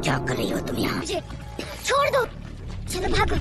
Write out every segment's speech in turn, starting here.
क्या कर रही हो तुम यहाँ? मुझे छोड़ दो, चलो भागो।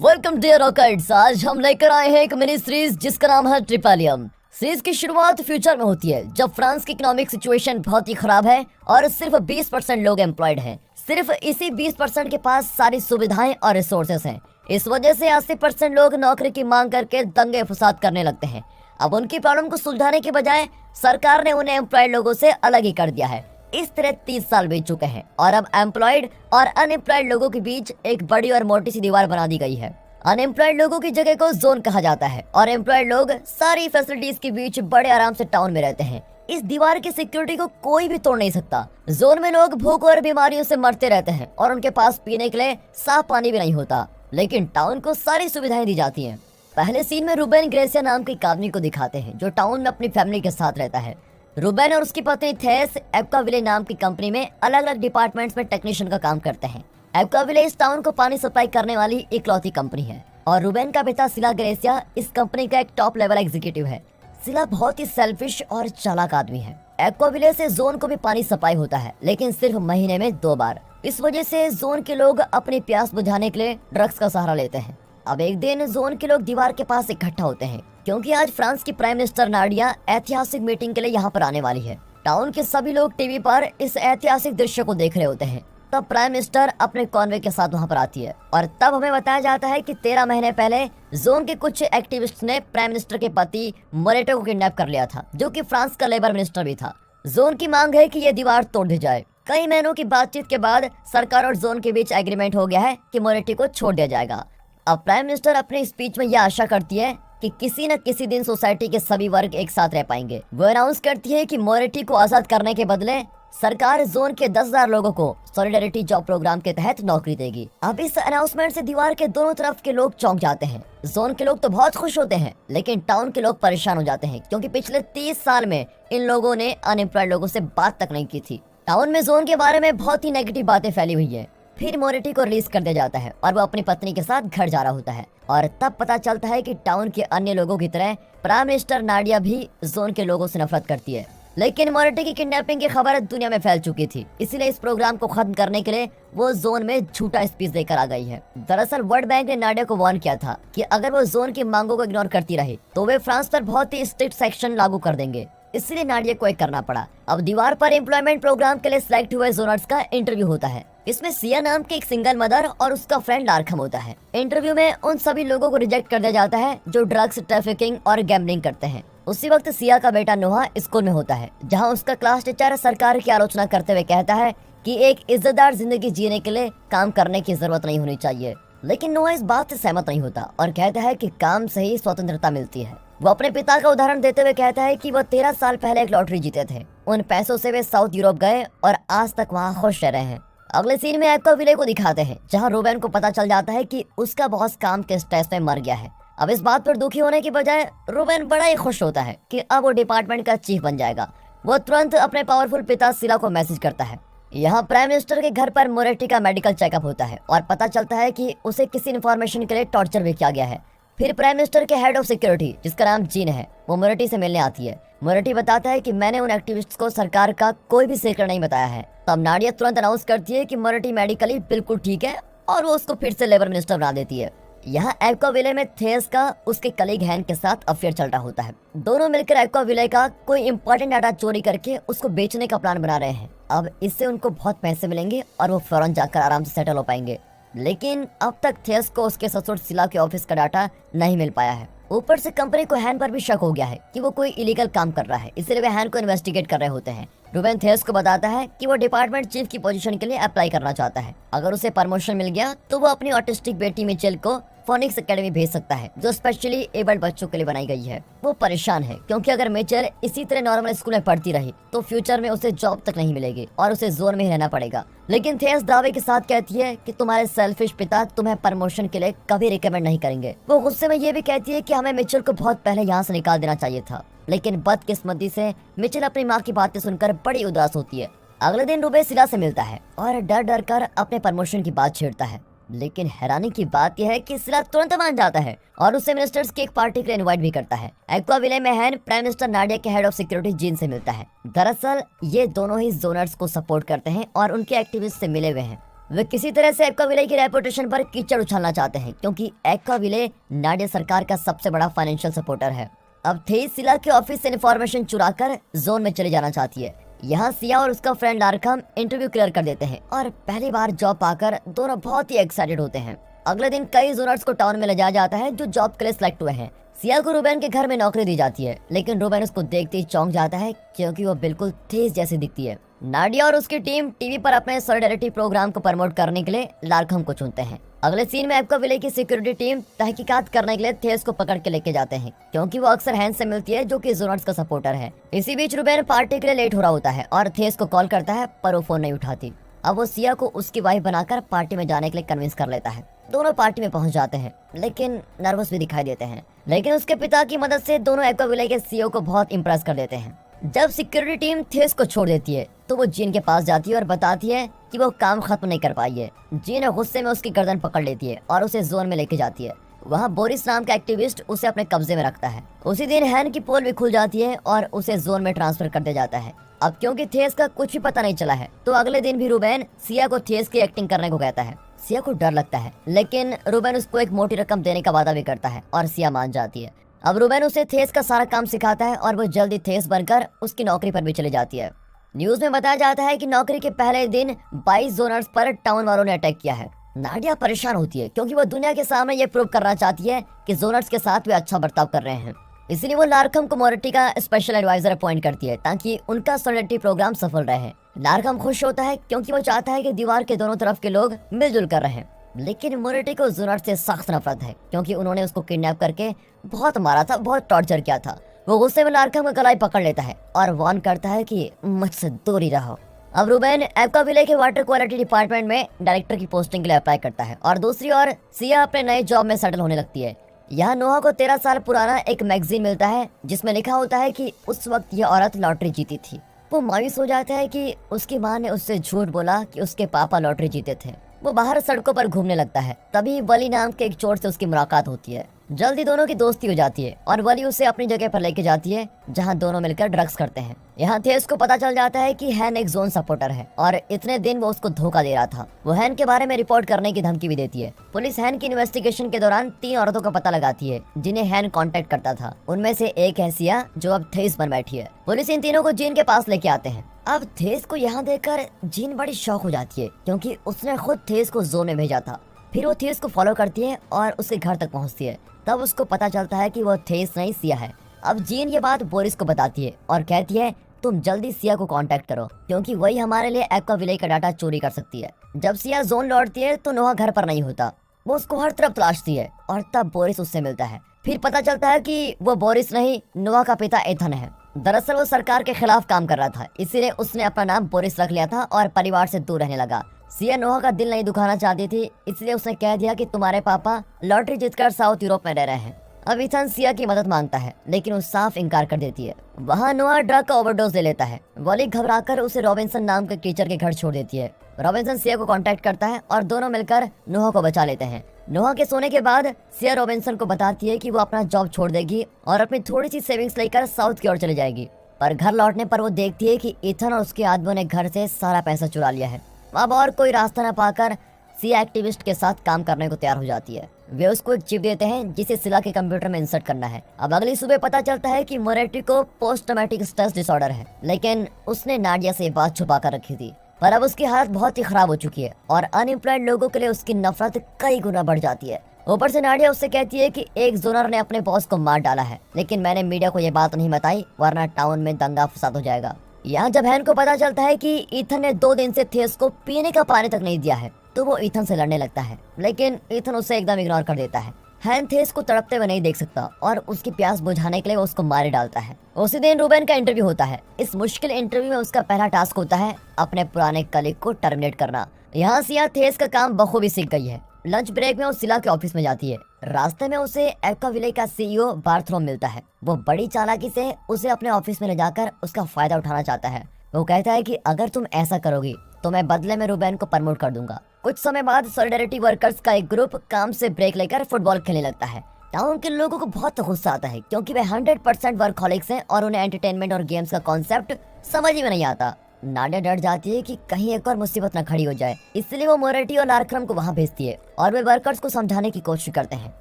Welcome dear rockets. आज हम लेकर आए हैं एक मिनी सीरीज जिसका नाम है ट्रिपेलियम। सीरीज की शुरुआत फ्यूचर में होती है जब फ्रांस की इकोनॉमिक सिचुएशन बहुत ही खराब है और सिर्फ 20% लोग एम्प्लॉयड हैं। सिर्फ इसी 20% के पास सारी सुविधाएं और रिसोर्सेस हैं। इस वजह से 80% लोग नौकरी की मांग करके दंगे फसाद करने लगते हैं। अब उनकी प्रॉब्लम को सुलझाने के बजाय सरकार ने उन्हें एम्प्लॉयड लोगों से अलग ही कर दिया है। इस तरह 30 साल बीत चुके हैं और अब एम्प्लॉयड और अनएम्प्लॉयड लोगों के बीच एक बड़ी और मोटी सी दीवार बना दी गई है। अनएम्प्लॉयड लोगों की जगह को जोन कहा जाता है और एम्प्लॉयड लोग सारी फैसिलिटीज के बीच बड़े आराम से टाउन में रहते हैं। इस दीवार की सिक्योरिटी को कोई भी तोड़ नहीं सकता। जोन में लोग भूख और बीमारियों से मरते रहते हैं और उनके पास पीने के लिए साफ पानी भी नहीं होता, लेकिन टाउन को सारी सुविधाएं दी जाती हैं। पहले सीन में रूबेन ग्रेसिया नाम की एक आदमी को दिखाते हैं जो टाउन में अपनी फैमिली के साथ रहता है। रूबेन और उसकी पत्नी थेस एक्वाविले नाम की कंपनी में अलग अलग डिपार्टमेंट्स में टेक्नीशियन का काम करते हैं। एक्वाविले इस टाउन को पानी सप्लाई करने वाली इकलौती कंपनी है और रूबेन का पिता सिला ग्रेसिया इस कंपनी का एक टॉप लेवल एग्जीक्यूटिव है। सिला बहुत ही सेल्फिश और चालाक आदमी है। एक्वाविले से जोन को भी पानी सप्लाई होता है, लेकिन सिर्फ महीने में 2 बार। इस वजह से जोन के लोग अपनी प्यास बुझाने के लिए ड्रग्स का सहारा लेते हैं। अब एक दिन जोन के लोग दीवार के पास इकट्ठा होते हैं क्योंकि आज फ्रांस की प्राइम मिनिस्टर नाडिया ऐतिहासिक मीटिंग के लिए यहाँ पर आने वाली है। टाउन के सभी लोग टीवी पर इस ऐतिहासिक दृश्य को देख रहे होते हैं। तब प्राइम मिनिस्टर अपने कॉन्वे के साथ वहाँ पर आती है और तब हमें बताया जाता है कि 13 महीने पहले जोन के कुछ एक्टिविस्ट ने प्राइम मिनिस्टर के पति मोरेटो को किडनैप कर लिया था, जो कि फ्रांस का लेबर मिनिस्टर भी था। जोन की मांग है कि ये दीवार तोड़ दी जाए। कई महीनों की बातचीत के बाद सरकार और जोन के बीच एग्रीमेंट हो गया है कि मोरेटी को छोड़ दिया जाएगा। अब प्राइम मिनिस्टर अपने स्पीच में यह आशा करती है कि किसी न किसी दिन सोसाइटी के सभी वर्ग एक साथ रह पाएंगे। वो अनाउंस करती है कि मोरेटी को आजाद करने के बदले सरकार जोन के 10,000 लोगों को सॉलिडेरिटी जॉब प्रोग्राम के तहत नौकरी देगी। अब इस अनाउंसमेंट से दीवार के दोनों तरफ के लोग चौंक जाते हैं। जोन के लोग तो बहुत खुश होते हैं, लेकिन टाउन के लोग परेशान हो जाते हैं क्योंकि पिछले 30 साल में इन लोगों ने अनएम्प्लॉयड लोगों से बात तक नहीं की थी। टाउन में जोन के बारे में बहुत ही नेगेटिव बातें फैली हुई है। फिर मोरेटी को रिलीज कर दिया जाता है और वो अपनी पत्नी के साथ घर जा रहा होता है और तब पता चलता है कि टाउन के अन्य लोगों की तरह प्राइम मिनिस्टर नाडिया भी जोन के लोगों से नफरत करती है। लेकिन मोरेटी की किडनैपिंग की खबर दुनिया में फैल चुकी थी, इसलिए इस प्रोग्राम को खत्म करने के लिए वो जोन में झूठा स्पीच देकर आ गई है। दरअसल वर्ल्ड बैंक ने नाडिया को वार्न किया था कि अगर वो जोन की मांगों को इग्नोर करती रही तो वे फ्रांस पर बहुत ही स्ट्रिक्ट सेक्शन लागू कर देंगे। इसलिए नाडिया को एक करना पड़ा। अब दीवार पर एम्प्लॉयमेंट प्रोग्राम के लिए सिलेक्ट हुए जोनर्स का इंटरव्यू होता है। इसमें सिया नाम की एक सिंगल मदर और उसका फ्रेंड लार्खम होता है। इंटरव्यू में उन सभी लोगों को रिजेक्ट कर दिया जाता है जो ड्रग्स ट्रैफिकिंग और गैम्बलिंग करते हैं। उसी वक्त सिया का बेटा नोहा स्कूल में होता है, जहां उसका क्लास टीचर सरकार की आलोचना करते हुए कहता है कि एक इज्जतदार जिंदगी जीने के लिए काम करने की जरूरत नहीं होनी चाहिए। लेकिन नोहा इस बात से सहमत नहीं होता और कहता है कि काम से ही स्वतंत्रता मिलती है। वो अपने पिता का उदाहरण देते हुए कहता है कि वो 13 साल पहले एक लॉटरी जीते थे। उन पैसों से वे साउथ यूरोप गए और आज तक वहाँ खुश रह रहे हैं। अगले सीन में एक्वाविले को दिखाते हैं जहाँ रूबेन को पता चल जाता है कि उसका बॉस काम के स्ट्रेस में मर गया है। अब इस बात पर दुखी होने की बजाय रूबेन बड़ा ही खुश होता है कि अब वो डिपार्टमेंट का चीफ बन जाएगा। वो तुरंत अपने पावरफुल पिता सिला को मैसेज करता है। यहाँ प्राइम मिनिस्टर के घर पर मोरेटी का मेडिकल चेकअप होता है और पता चलता है कि उसे किसी इन्फॉर्मेशन के लिए टॉर्चर भी किया गया है। फिर प्राइम मिनिस्टर के हेड ऑफ सिक्योरिटी, जिसका नाम जीन है, वो मोरेटी से मिलने आती है। मोरेटी बताता है कि मैंने उन एक्टिविस्ट्स को सरकार का कोई भी सीक्रेट नहीं बताया है। तब नाडिया तुरंत अनाउंस करती है कि मोरेटी मेडिकली बिल्कुल ठीक है और वो उसको फिर से लेबर मिनिस्टर बना देती है। यहाँ एक्वाविले में थेस का उसके कलीग हैन के साथ अफेयर चल रहा होता है। दोनों मिलकर एक्वाविले का कोई इंपॉर्टेंट डाटा चोरी करके उसको बेचने का प्लान बना रहे हैं। अब इससे उनको बहुत पैसे मिलेंगे और वो फौरन जाकर आराम से सेटल हो पाएंगे। लेकिन अब तक थेस को उसके ससुर सिला के ऑफिस का डाटा नहीं मिल पाया है। ऊपर से कंपनी को हैन पर भी शक हो गया है कि वो कोई इलीगल काम कर रहा है, इसलिए वे हैन को इन्वेस्टिगेट कर रहे होते हैं। रूबेन थेस को बताता है कि वो डिपार्टमेंट चीफ की पोजीशन के लिए अप्लाई करना चाहता है। अगर उसे प्रमोशन मिल गया तो वो अपनी ऑटिस्टिक बेटी मिचेल को फोनिक्स एकेडमी भेज सकता है, जो स्पेशली एबल्ड बच्चों के लिए बनाई गई है। वो परेशान है क्योंकि अगर मिचेल इसी तरह नॉर्मल स्कूल में पढ़ती रही तो फ्यूचर में उसे जॉब तक नहीं मिलेगी और उसे जोन में ही रहना पड़ेगा। लेकिन थेस दावे के साथ कहती है कि तुम्हारे सेल्फिश पिता तुम्हें प्रमोशन के लिए कभी रिकमेंड नहीं करेंगे। वो गुस्से में ये भी कहती है कि हमें मिचेल को बहुत पहले यहाँ से निकाल देना चाहिए था, लेकिन बदकिस्मती से मिचेल अपनी माँ की बातें सुनकर बड़ी उदास होती है। अगले दिन रूबे सिला से मिलता है और डर डर कर अपने प्रमोशन की बात छेड़ता है। लेकिन हैरानी की बात यह है कि सिला तुरंत मान जाता है और उसे मिनिस्टर्स की एक पार्टी के लिए इनवाइट भी करता है। एक्वाविले में हैन प्राइम मिनिस्टर नाडिया के हेड ऑफ सिक्योरिटी जीन से मिलता है। दरअसल ये दोनों ही जोनर्स को सपोर्ट करते हैं और उनके एक्टिविस्ट से मिले हुए हैं। वे किसी तरह से एक्वाविले की रेपुटेशन पर कीचड़ उछालना चाहते हैं क्योंकि एक्वाविले नाडिया सरकार का सबसे बड़ा फाइनेंशियल सपोर्टर है। अब थेस सिला के ऑफिस से इन्फॉर्मेशन चुराकर जोन में चले जाना चाहती है। यहाँ सिया और उसका फ्रेंड लारकम इंटरव्यू क्लियर कर देते हैं और पहली बार जॉब पाकर दोनों बहुत ही एक्साइटेड होते हैं। अगले दिन कई जोनर्स को टाउन में ले जाया जाता है जो जॉब के लिए सिलेक्ट हुए हैं। सिया को रूबेन के घर में नौकरी दी जाती है, लेकिन रूबेन उसको देखते ही चौंक जाता है क्योंकि वो बिल्कुल थेस जैसी दिखती है। नाडिया और उसकी टीम टीवी पर अपने सॉलिडेरिटी प्रोग्राम को प्रमोट करने के लिए लारकम को चुनते हैं। अगले सीन में एक्वाविले की सिक्योरिटी टीम तहकीकात करने के लिए थेस को पकड़ के लेके जाते हैं क्योंकि वो अक्सर हैंस से मिलती है जो कि जोनर्स का सपोर्टर है। इसी बीच रूबेन पार्टी के लिए लेट हो रहा होता है और थेस को कॉल करता है पर वो फोन नहीं उठाती। अब वो सिया को उसकी वाइफ बनाकर पार्टी में जाने के लिए कन्विंस कर लेता है। दोनों पार्टी में पहुंच जाते हैं लेकिन नर्वस भी दिखाई देते हैं, लेकिन उसके पिता की मदद से दोनों एक्वाविले के सीईओ को बहुत इम्प्रेस कर देते हैं। जब सिक्योरिटी टीम थेस को छोड़ देती है तो वो जीन के पास जाती है और बताती है कि वो काम खत्म नहीं कर पाई है। जीन गुस्से में उसकी गर्दन पकड़ लेती है और उसे जोन में लेके जाती है। वहाँ बोरिस नाम का एक्टिविस्ट उसे अपने कब्जे में रखता है। उसी दिन हैन की पोल भी खुल जाती है और उसे जोन में ट्रांसफर कर दिया जाता है। अब क्योंकि थेस का कुछ भी पता नहीं चला है तो अगले दिन भी रूबेन सिया को थेस की एक्टिंग करने को कहता है। सिया को डर लगता है, लेकिन रूबेन उसको एक मोटी रकम देने का वादा भी करता है और सिया मान जाती है। अब रूबेन उसे थेस का सारा काम सिखाता है और वो जल्दी थेस बनकर उसकी नौकरी पर भी चली जाती है। न्यूज में बताया जाता है कि नौकरी के पहले दिन 22 जोनर्स पर टाउन वालों ने अटैक किया है। नाडिया परेशान होती है क्योंकि वो दुनिया के सामने ये प्रूव करना चाहती है कि जोनर्स के साथ वे अच्छा बर्ताव कर रहे हैं। इसलिए वो लारकम को मोरिटी का स्पेशल एडवाइजर अपॉइंट करती है ताकि उनका सॉलिडेरिटी प्रोग्राम सफल रहे। लारकम खुश होता है क्योंकि वो चाहता है कि दीवार के दोनों तरफ के लोग मिलजुल कर रहें, लेकिन मोरिटी को जोनर्स से सख्त नफरत है क्योंकि उन्होंने उसको किडनैप करके बहुत मारा था, बहुत टॉर्चर किया था। वो गुस्से में लारकम का गला पकड़ लेता है और वार्न करता है कि मुझसे दूर ही रहो। अब रूबेन एक्वाविले के वाटर क्वालिटी डिपार्टमेंट में डायरेक्टर की पोस्टिंग के लिए अप्लाई करता है और दूसरी ओर सिया अपने नए जॉब में सेटल होने लगती है। यहाँ नोहा को 13 साल पुराना एक मैगजीन मिलता है जिसमें लिखा होता है कि उस वक्त यह औरत लॉटरी जीती थी। वो मायूस हो जाता है कि उसकी माँ ने उससे झूठ बोला कि उसके पापा लॉटरी जीते थे। वो बाहर सड़कों पर घूमने लगता है। तभी वली नाम के एक चोर से उसकी मुलाकात होती है। जल्दी दोनों की दोस्ती हो जाती है और वली उसे अपनी जगह पर लेके जाती है जहां दोनों मिलकर ड्रग्स करते हैं। यहाँ थेस को पता चल जाता है कि हैन एक जोन सपोर्टर है और इतने दिन वो उसको धोखा दे रहा था। वो हैन के बारे में रिपोर्ट करने की धमकी भी देती है। पुलिस हैन की इन्वेस्टिगेशन के दौरान 3 औरतों का पता लगाती है जिन्हें हैन कांटेक्ट करता था। उनमें से एक है सिया जो अब थेस बन बैठी है। पुलिस इन तीनों को जीन के पास लेके आते हैं। अब थेस को यहाँ देखकर जीन बड़ी शौक हो जाती है क्योंकि उसने खुद थेस को जोन में भेजा था। फिर वो थेस को फॉलो करती है और उसके घर तक पहुँचती है। तब उसको पता चलता है कि वो थेस नहीं सिया है। अब जीन ये बात बोरिस को बताती है और कहती है तुम जल्दी सिया को कांटेक्ट करो क्योंकि वही हमारे लिए एक्वाविले का डाटा चोरी कर सकती है। जब सिया जोन लौटती है तो नोहा घर पर नहीं होता। वो उसको हर तरफ तलाशती है और तब बोरिस उससे मिलता है। फिर पता चलता है कि वो बोरिस नहीं, नोहा का पिता एथन है। दरअसल वो सरकार के खिलाफ काम कर रहा था, इसीलिए उसने अपना नाम बोरिस रख लिया था और परिवार से दूर रहने लगा। सिया नोहा का दिल नहीं दुखाना चाहती थी, इसलिए उसने कह दिया कि तुम्हारे पापा लॉटरी जीतकर साउथ यूरोप में रह रहे हैं। अब इथन सिया की मदद मांगता है लेकिन वो साफ इनकार कर देती है। वहाँ नोहा ड्रग का ओवरडोज ले लेता है। वॉली घबराकर उसे रॉबिन्सन नाम के टीचर के घर छोड़ देती है। रॉबिन्सन सिया को कांटेक्ट करता है और दोनों मिलकर नोहा को बचा लेते हैं। नोहा के सोने के बाद सिया रॉबिन्सन को बताती है कि वो अपना जॉब छोड़ देगी और अपनी थोड़ी सी सेविंग्स लेकर साउथ की ओर चली जाएगी। पर घर लौटने पर वो देखती है कि इथन और उसके आदमियों ने घर से सारा पैसा चुरा लिया है। अब और कोई रास्ता न पाकर सिया एक्टिविस्ट के साथ काम करने को तैयार हो जाती है। वे उसको एक चिप देते हैं जिसे सिला के कंप्यूटर में इंसर्ट करना है। अब अगली सुबह पता चलता है कि मोरेटी को पोस्ट ट्रॉमेटिक स्ट्रेस डिसऑर्डर है, लेकिन उसने नाडिया से ये बात छुपा कर रखी थी। पर अब उसकी हालत बहुत ही खराब हो चुकी है और अनएम्प्लॉयड लोगों के लिए उसकी नफरत कई गुना बढ़ जाती है। ऊपर से नाडिया उससे कहती है कि एक जोनर ने अपने बॉस को मार डाला है, लेकिन मैंने मीडिया को ये बात नहीं बताई वरना टाउन में दंगा फसाद हो जाएगा। यहाँ जब हैन को पता चलता है कि इथन ने 2 दिन से थेस को पीने का पानी तक नहीं दिया है तो वो इथन से लड़ने लगता है, लेकिन इथन उसे एकदम इग्नोर कर देता है। हैन थेस को तड़पते हुए नहीं देख सकता और उसकी प्यास बुझाने के लिए वो उसको मार डालता है। उसी दिन रूबेन का इंटरव्यू होता है। इस मुश्किल इंटरव्यू में उसका पहला टास्क होता है अपने पुराने कलीग को टर्मिनेट करना। यहाँ सिया थेस का काम बखूबी सीख गई है। लंच ब्रेक में वो सिला के ऑफिस में जाती है। रास्ते में उसे एक्वाविले का सीईओ बार्थरोम मिलता है। वो बड़ी चालाकी से उसे अपने ऑफिस में ले जाकर उसका फायदा उठाना चाहता है। वो कहता है कि अगर तुम ऐसा करोगी तो मैं बदले में रूबेन को प्रमोट कर दूंगा। कुछ समय बाद सॉलिडेरिटी वर्कर्स का एक ग्रुप काम से ब्रेक लेकर फुटबॉल खेलने लगता है। टाउन के लोगों को बहुत गुस्सा आता है क्योंकि वे 100% वर्कहॉलिक्स हैं और उन्हें एंटरटेनमेंट और गेम्स का कॉन्सेप्ट समझ ही में नहीं आता। नाडिया डर जाती है कि कहीं एक और मुसीबत न खड़ी हो जाए, इसलिए वो मोरेटी और लार्क्रम को वहाँ भेजती है और वे वर्कर्स को समझाने की कोशिश करते हैं।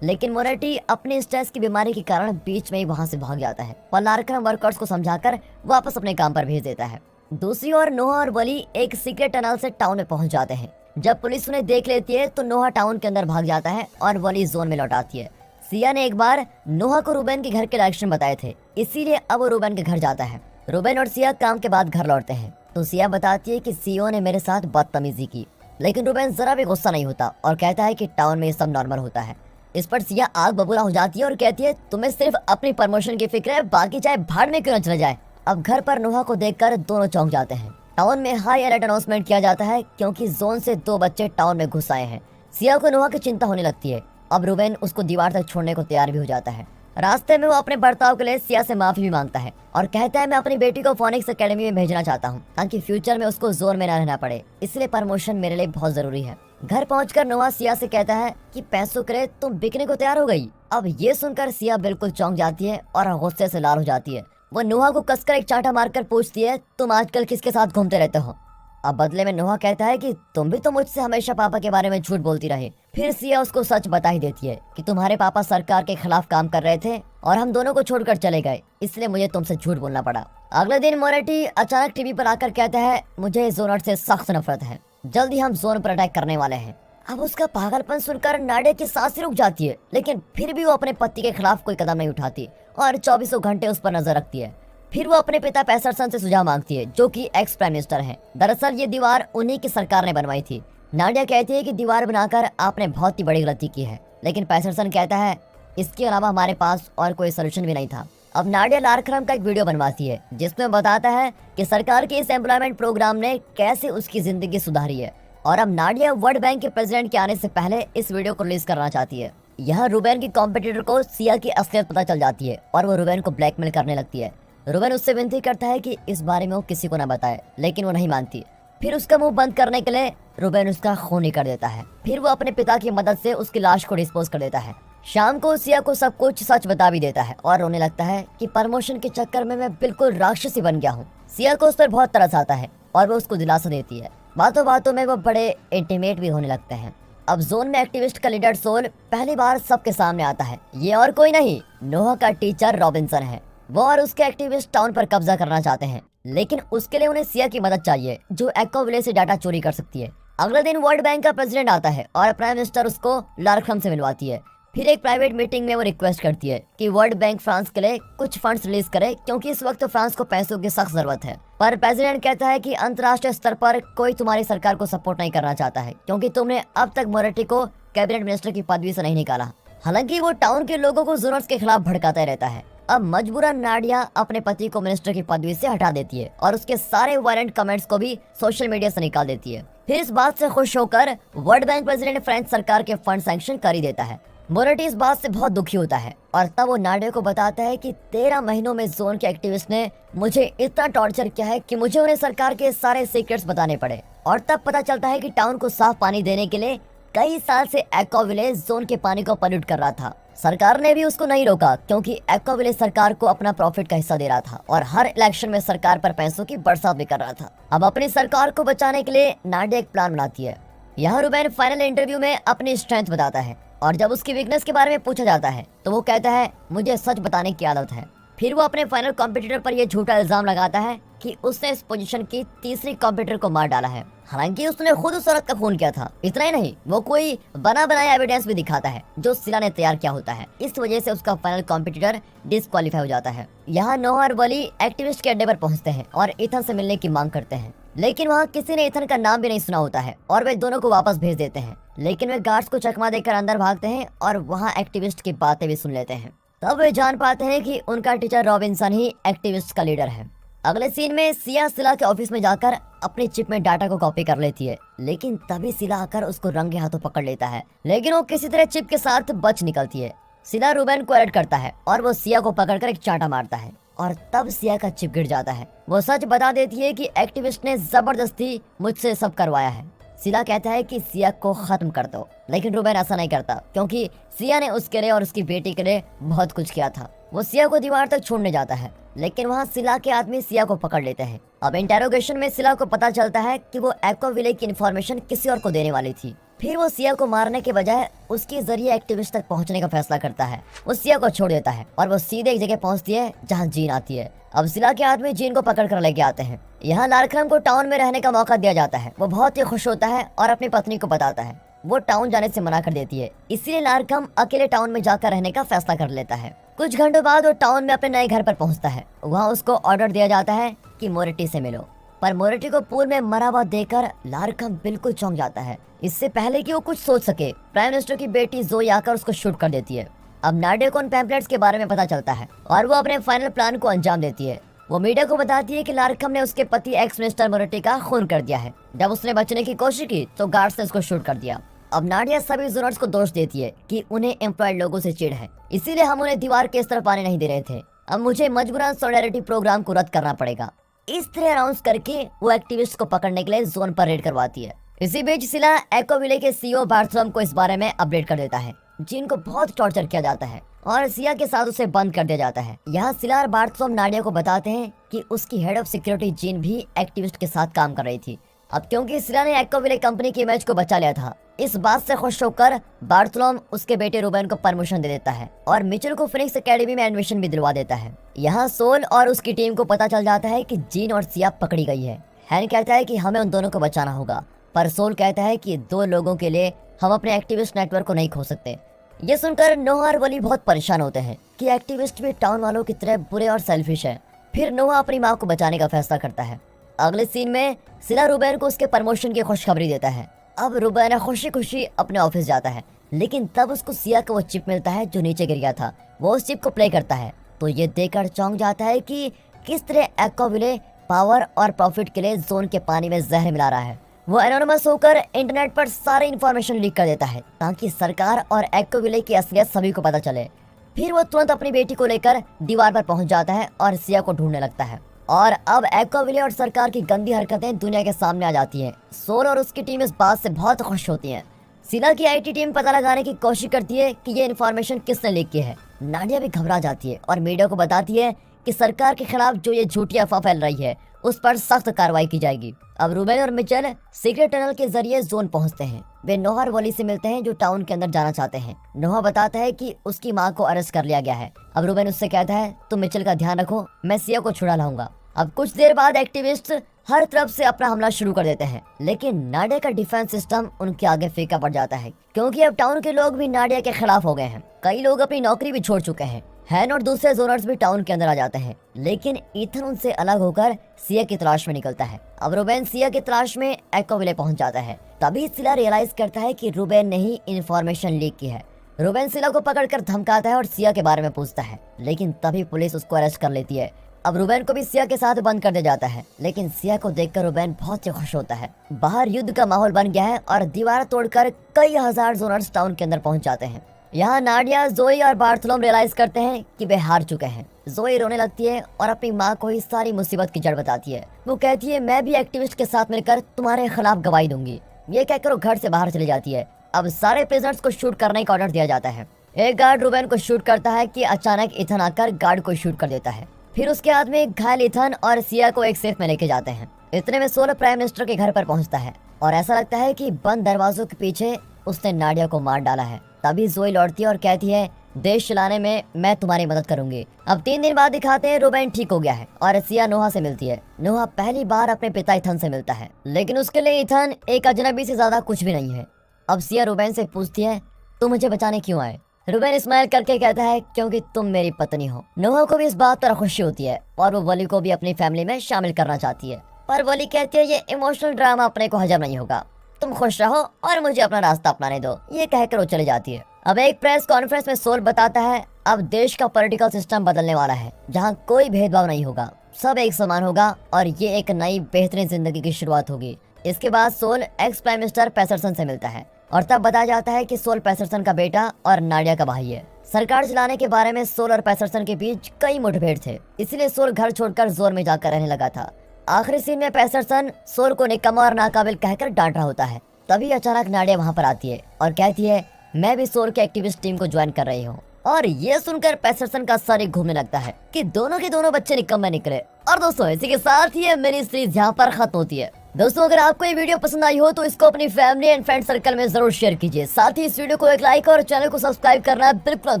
लेकिन मोरेटी अपनी स्ट्रेस की बीमारी के कारण बीच में ही वहाँ से भाग जाता है और लार्क्रम वर्कर्स को समझाकर वापस अपने काम पर भेज देता है। दूसरी ओर नोहा और वली एक सीक्रेट टनल से टाउन में पहुंच जाते हैं। जब पुलिस उन्हें देख लेती है तो नोहा टाउन के अंदर भाग जाता है और वली जोन में लौट आती है। सिया ने एक बार नोहा को रूबेन के घर के डायरेक्शन बताए थे, इसीलिए अब वो रूबेन के घर जाता है। रूबेन और सिया काम के बाद घर लौटते हैं तो सिया बताती है कि सीओ ने मेरे साथ बदतमीजी की, लेकिन रूबेन जरा भी गुस्सा नहीं होता और कहता है कि टाउन में ये सब नॉर्मल होता है। इस पर सिया आग बबूला हो जाती है और कहती है तुम्हें सिर्फ अपनी प्रमोशन की फिक्र है, बाकी चाहे भाड़ में क्यों न चला जाए। अब घर पर नोहा को देखकर दोनों चौंक जाते हैं। टाउन में हाई अलर्ट अनाउंसमेंट किया जाता है क्योंकि जोन से 2 बच्चे टाउन में घुस आए हैं। सिया को नोहा की चिंता होने लगती है। अब रूबेन उसको दीवार तक छोड़ने को तैयार भी हो जाता है। रास्ते में वो अपने बर्ताव के लिए सिया से माफी भी मांगता है और कहता है मैं अपनी बेटी को फोनिक्स एकेडमी में भेजना चाहता हूँ ताकि फ्यूचर में उसको जोन में न रहना पड़े, इसलिए प्रमोशन मेरे लिए बहुत जरूरी है। घर पहुंचकर नोहा सिया से कहता है कि पैसों के लिए तुम बिकने को तैयार हो गई। अब ये सुनकर सिया बिल्कुल चौंक जाती है और गुस्से से लाल हो जाती है। वो नोहा को कसकर एक चांटा मारकर पूछती है तुम आजकल किसके साथ घूमते रहते हो। अब बदले में नोहा कहता है कि तुम भी तो मुझसे हमेशा पापा के बारे में झूठ बोलती रही। फिर सिया उसको सच बता ही देती है कि तुम्हारे पापा सरकार के खिलाफ काम कर रहे थे और हम दोनों को छोड़कर चले गए, इसलिए मुझे तुमसे झूठ बोलना पड़ा। अगले दिन मोरेटी अचानक टीवी पर आकर कहता है मुझे जोनर से सख्त नफरत है, जल्द ही हम जोन पर अटैक करने वाले हैं। अब उसका पागलपन सुनकर नाडिया की सांसें रुक जाती है, लेकिन फिर भी वो अपने पति के खिलाफ कोई कदम नहीं उठाती और 24 घंटे उस पर नजर रखती है। फिर वो अपने पिता पैसरसन से सुझाव मांगती है जो कि एक्स प्राइम मिनिस्टर हैं। दरअसल ये दीवार उन्हीं की सरकार ने बनवाई थी। नाडिया कहती है कि दीवार बनाकर आपने बहुत ही बड़ी गलती की है, लेकिन पैसरसन कहता है इसके अलावा हमारे पास और कोई सोल्यूशन भी नहीं था। अब नाडिया लार्क्रम का एक वीडियो बनवाती है जिसमें बताता है कि सरकार के इस एम्प्लॉयमेंट प्रोग्राम ने कैसे उसकी जिंदगी सुधारी है और अब नाडिया वर्ल्ड बैंक के प्रेसिडेंट के आने से पहले इस वीडियो को रिलीज करना चाहती है। यहाँ रूबेन की कॉम्पिटिटर को सिया की असलियत पता चल जाती है और वो रूबेन को ब्लैकमेल करने लगती है। रूबेन उससे विनती करता है कि इस बारे में वो किसी को न बताए, लेकिन वो नहीं मानती। फिर उसका मुंह बंद करने के लिए रूबेन उसका खून ही कर देता है। फिर वो अपने पिता की मदद से उसकी लाश को डिस्पोज कर देता है। शाम को सिया को सब कुछ सच बता भी देता है और रोने लगता है कि प्रमोशन के चक्कर में मैं बिल्कुल राक्षसी बन गया हूँ। सिया को उस पर बहुत तरस आता है और वो उसको दिलासा देती है। बातों बातों में वो बड़े इंटीमेट भी होने लगते हैं। अब जोन में एक्टिविस्ट का लीडर सोल पहली बार सबके सामने आता है। ये और कोई नहीं, नोहा का टीचर रॉबिन्सन है। वो और उसके एक्टिविस्ट टाउन पर कब्जा करना चाहते हैं, लेकिन उसके लिए उन्हें सिया की मदद चाहिए जो एक्को विलेज से डाटा चोरी कर सकती है। अगले दिन वर्ल्ड बैंक का प्रेसिडेंट आता है और प्राइम मिनिस्टर उसको लार्क्रम से मिलवाती है। फिर एक प्राइवेट मीटिंग में वो रिक्वेस्ट करती है कि वर्ल्ड बैंक फ्रांस के लिए कुछ फंड्स रिलीज करे क्योंकि इस वक्त फ्रांस को पैसों की सख्त जरूरत है। पर प्रेसिडेंट कहता है कि अंतर्राष्ट्रीय स्तर पर कोई तुम्हारी सरकार को सपोर्ट नहीं करना चाहता है क्योंकि तुमने अब तक मोरेटी को कैबिनेट मिनिस्टर की पदवी से नहीं निकाला। हालांकि वो टाउन के लोगों को जोनर्स के खिलाफ भड़काता रहता है। अब मजबूरन नाडिया अपने पति को मिनिस्टर की पदवी से हटा देती है और उसके सारे वायलेंट कमेंट्स को भी सोशल मीडिया से निकाल देती है। फिर इस बात से खुश होकर वर्ल्ड बैंक प्रेसिडेंट फ्रेंच सरकार के फंड सैंक्शन कर ही देता है। मोरेटी इस बात से बहुत दुखी होता है और तब वो नाडिया को बताता है कि 13 महीनों में जोन के एक्टिविस्ट ने मुझे इतना टॉर्चर किया है कि मुझे उन्हें सरकार के सारे सीक्रेट्स बताने पड़े। और तब पता चलता है कि टाउन को साफ पानी देने के लिए कई साल से एक्वा विलेज जोन के पानी को पॉल्यूट कर रहा था। सरकार ने भी उसको नहीं रोका क्योंकि एक्वा विलेज सरकार को अपना प्रॉफिट का हिस्सा दे रहा था और हर इलेक्शन में सरकार पर पैसों की बरसात भी कर रहा था। अब अपनी सरकार को बचाने के लिए नाडिया एक प्लान बनाती है। यहाँ रूबेन फाइनल इंटरव्यू में अपनी स्ट्रेंथ बताता है और जब उसकी वीकनेस के बारे में पूछा जाता है तो वो कहता है मुझे सच बताने की आदत है। फिर वो अपने फाइनल कॉम्पिटिटर पर यह झूठा इल्जाम लगाता है कि उसने इस पोजीशन की तीसरी कॉम्पिटिटर को मार डाला है, हालांकि उसने खुद उस औरत का खून किया था। इतना ही नहीं, वो कोई बना बनाया एविडेंस भी दिखाता है जो सिला ने तैयार किया होता है। इस वजह से उसका फाइनल कॉम्पिटिटर डिस्क्वालीफाई हो जाता है। यहाँ नोहा और वली एक्टिविस्ट के अड्डे पर पहुँचते हैं और इथन से मिलने की मांग करते हैं, लेकिन वहाँ किसी ने इथन का नाम भी नहीं सुना होता है और वे दोनों को वापस भेज देते हैं। लेकिन वे गार्ड्स को चकमा देकर अंदर भागते हैं और वहाँ एक्टिविस्ट की बातें भी सुन लेते हैं। तब वे जान पाते हैं कि उनका टीचर रॉबिन्सन ही एक्टिविस्ट का लीडर है। अगले सीन में सिया सिला के ऑफिस में जाकर अपनी चिप में डाटा को कॉपी कर लेती है, लेकिन तभी सिला आकर उसको रंगे हाथों पकड़ लेता है, लेकिन वो किसी तरह चिप के साथ बच निकलती है। सिला रूबेन को अलर्ट करता है और वो सिया को पकड़कर एक चांटा मारता है और तब सिया का चिप गिर जाता है। वो सच बता देती है कि एक्टिविस्ट ने जबरदस्ती मुझसे सब करवाया है। सिला कहता है कि सिया को खत्म कर दो, लेकिन रूबेन ऐसा नहीं करता क्योंकि सिया ने उसके लिए और उसकी बेटी के लिए बहुत कुछ किया था। वो सिया को दीवार तक छोड़ने जाता है, लेकिन वहाँ सिला के आदमी सिया को पकड़ लेते हैं। अब इंटेरोगेशन में सिला को पता चलता है कि वो एक्वाविले की इन्फॉर्मेशन किसी और को देने वाली थी। फिर वो सिया को मारने के बजाय उसके जरिए एक्टिविस्ट तक पहुंचने का फैसला करता है। वो सिया को छोड़ देता है और वो सीधे एक जगह पहुंचती है जहां जीन आती है। अब सिला के आदमी जीन को पकड़ कर लेके आते हैं। यहाँ लारक्रम को टाउन में रहने का मौका दिया जाता है। वो बहुत ही खुश होता है और अपनी पत्नी को बताता है। वो टाउन जाने से मना कर देती है, इसीलिए लारक्रम अकेले टाउन में जाकर रहने का फैसला कर लेता है। कुछ घंटों बाद वो टाउन में अपने नए घर पर पहुंचता है। वहाँ उसको ऑर्डर दिया जाता है कि मोरेटी से मिलो, पर मोरेटी को पूल में मरा हुआ देखकर लारक्रम बिल्कुल चौंक जाता है। इससे पहले कि वो कुछ सोच सके, प्राइम मिनिस्टर की बेटी जोई आकर उसको शूट कर देती है। अब नाडिया को उन पैम्पलेट्स के बारे में पता चलता है और वो अपने फाइनल प्लान को अंजाम देती है। वो मीडिया को बताती है कि लारक्रम ने उसके पति एक्स मिनिस्टर मोरेटी का खून कर दिया है। जब उसने बचने की कोशिश की तो गार्ड्स ने उसको शूट कर दिया। अब नाडिया सभी जोनर्स को दोष देती है कि उन्हें एम्प्लॉयड लोगों से चिढ़ है, इसीलिए हम उन्हें दीवार के इस तरफ आने नहीं दे रहे थे। अब मुझे मजबूरन सॉलिडारिटी प्रोग्राम को रद्द करना पड़ेगा। इस तरह अनाउंस करके वो एक्टिविस्ट को पकड़ने के लिए जोन पर रेड करवाती है। इसी बीच सिला एक्वाविले के सीईओ बार्थलोम को इस बारे में अपडेट कर देता है, जिनको बहुत टॉर्चर किया जाता है और सिया के साथ उसे बंद कर दिया जाता है। यहाँ सिला और बार्थलोम नाडिया को बताते हैं कि उसकी हेड ऑफ सिक्योरिटी जीन भी एक्टिविस्ट के साथ काम कर रही थी। अब क्योंकि सिला ने एक्वाविले कंपनी की इमेज को बचा लिया था, इस बात से खुश होकर बार्थलोम उसके बेटे रूबेन को परमिशन दे देता है और मिचेल को फिनिक्स एकेडमी में एडमिशन भी दिलवा देता है। यहाँ सोल और उसकी टीम को पता चल जाता है कि जीन और सिया पकड़ी गई है। हैन कहता है कि हमें उन दोनों को बचाना होगा, पर सोल कहता है कि 2 लोगों के लिए हम अपने एक्टिविस्ट नेटवर्क को नहीं खो सकते। ये सुनकर नोहा और वली बहुत परेशान होते हैं कि एक्टिविस्ट भी टाउन वालों की तरह बुरे और सेल्फिश है। फिर नोहा अपनी माँ को बचाने का फैसला करता है। अगले सीन में सिला रूबेन को उसके प्रमोशन की खुशखबरी देता है। अब रूबेन खुशी खुशी अपने ऑफिस जाता है, लेकिन तब उसको सिया का वो चिप मिलता है जो नीचे गिर गया था। वो उस चिप को प्ले करता है तो ये देखकर चौंक जाता है कि किस तरह एक्वाविले पावर और प्रॉफिट के लिए जोन के पानी में जहर मिला रहा है। वो एनोनिमस होकर इंटरनेट पर सारी इन्फॉर्मेशन लीक कर देता है ताकि सरकार और एक्वाविले की असलियत सभी को पता चले। फिर वो तुरंत अपनी बेटी को लेकर दीवार पर पहुंच जाता है और सिया को ढूंढने लगता है। और अब एक्वाविले और सरकार की गंदी हरकतें दुनिया के सामने आ जाती हैं। सोल और उसकी टीम इस बात से बहुत खुश होती है। सिला की आईटी टीम पता लगाने की कोशिश करती है कि ये इन्फॉर्मेशन किसने लीक की है। नाडिया भी घबरा जाती है और मीडिया को बताती है कि सरकार के खिलाफ जो ये झूठी अफवाह फैल रही है उस पर सख्त कार्रवाई की जाएगी। अब रूबेन और मिचेल सीक्रेट टनल के जरिए जोन पहुंचते हैं। वे नोहा और वली से मिलते हैं जो टाउन के अंदर जाना चाहते हैं। नोहा बताता है कि उसकी माँ को अरेस्ट कर लिया गया है। अब रूबेन उससे कहता है तुम मिचेल का ध्यान रखो, मैं सिया को छुड़ा लाऊंगा। अब कुछ देर बाद एक्टिविस्ट हर तरफ से अपना हमला शुरू कर देते हैं, लेकिन नाडिया का डिफेंस सिस्टम उनके आगे फीका पड़ जाता है क्योंकि अब टाउन के लोग भी नाडिया के खिलाफ हो गए हैं। कई लोग अपनी नौकरी भी छोड़ चुके हैं। हैन और दूसरे जोनर्स भी टाउन के अंदर आ जाते हैं, लेकिन ईथन उनसे अलग होकर सिया की तलाश में निकलता है। अब रूबेन सिया की तलाश में एक्वाविले पहुंच जाता है। तभी सिला रियलाइज करता है कि रूबेन ने ही इन्फॉर्मेशन लीक की है। रूबेन सिला को पकड़कर धमकाता है और सिया के बारे में पूछता है, लेकिन तभी पुलिस उसको अरेस्ट कर लेती है। अब रूबेन को भी सिया के साथ बंद कर दिया जाता है, लेकिन सिया को देखकर रूबेन बहुत ही खुश होता है। बाहर युद्ध का माहौल बन गया है और दीवार तोड़कर कई हजार जोनर्स टाउन के अंदर पहुंच जाते हैं। यहाँ नाडिया, जोई और बार्थलोम रियलाइज करते हैं कि वे हार चुके हैं। जोई रोने लगती है और अपनी माँ को ही सारी मुसीबत की जड़ बताती है। वो कहती है मैं भी एक्टिविस्ट के साथ मिलकर तुम्हारे खिलाफ गवाही दूंगी। ये कहकर वो घर से बाहर चली जाती है। अब सारे प्रिजनर्स को शूट करने का ऑर्डर दिया जाता है। एक गार्ड रूबेन को शूट करता है कि अचानक ईथन आकर गार्ड को शूट कर देता है। फिर उसके आदमी घायल ईथन और सिया को एक सेफ में लेके जाते हैं। इतने में सोल प्राइम मिनिस्टर के घर पर पहुंचता है और ऐसा लगता है कि बंद दरवाजों के पीछे उसने नाडिया को मार डाला है। तभी जोई लौटती है और कहती है देश चलाने में मैं तुम्हारी मदद करूंगी। अब 3 दिन बाद दिखाते हैं रूबेन ठीक हो गया है और सिया नोहा से मिलती है। नोहा पहली बार अपने पिता ईथन से मिलता है, लेकिन उसके लिए ईथन एक अजनबी से ज्यादा कुछ भी नहीं है। अब सिया रूबेन से पूछती है तुम मुझे बचाने क्यों आए? रूबेन स्माइल करके कहता है क्योंकि तुम मेरी पत्नी हो। नोहा को भी इस बात पर खुशी होती है और वो वली को भी अपनी फैमिली में शामिल करना चाहती है, पर वली कहती है ये इमोशनल ड्रामा अपने को हजम नहीं होगा, तुम खुश रहो और मुझे अपना रास्ता अपनाने दो। ये कहकर वो चली जाती है। अब एक प्रेस कॉन्फ्रेंस में सोल बताता है अब देश का पॉलिटिकल सिस्टम बदलने वाला है, जहाँ कोई भेदभाव नहीं होगा, सब एक समान होगा और ये एक नई बेहतरीन जिंदगी की शुरुआत होगी। इसके बाद सोल एक्स प्राइम मिनिस्टर पैसरसन से मिलता है और तब बताया जाता है कि सोल पैसरसन का बेटा और नाडिया का भाई है। सरकार चलाने के बारे में सोल और पैसरसन के बीच कई मुठभेड़ थे, इसलिए सोल घर छोड़कर जोर में जाकर रहने लगा था। आखिरी सीन में पैसरसन सोल को निकम्मा और नाकाबिल कहकर डांट रहा होता है। तभी अचानक नाडिया वहाँ पर आती है और कहती है मैं भी सोल के एक्टिविस्ट टीम को ज्वाइन कर रही हूँ। और ये सुनकर पैसरसन का सर ही घूमने लगता है कि दोनों के दोनों बच्चे निकम्मे निकले। और दोस्तों इसी के साथ ही ये मिनी सीरीज यहाँ पर खत्म होती है। दोस्तों अगर आपको ये वीडियो पसंद आई हो तो इसको अपनी फैमिली एंड फ्रेंड सर्कल में जरूर शेयर कीजिए। साथ ही इस वीडियो को एक लाइक और चैनल को सब्सक्राइब करना बिल्कुल मत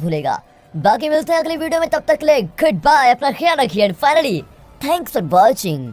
भूलेगा। बाकी मिलते हैं अगली वीडियो में, तब तक के लिए गुड बाय, अपना ख्याल रखिए and finally thanks for watching.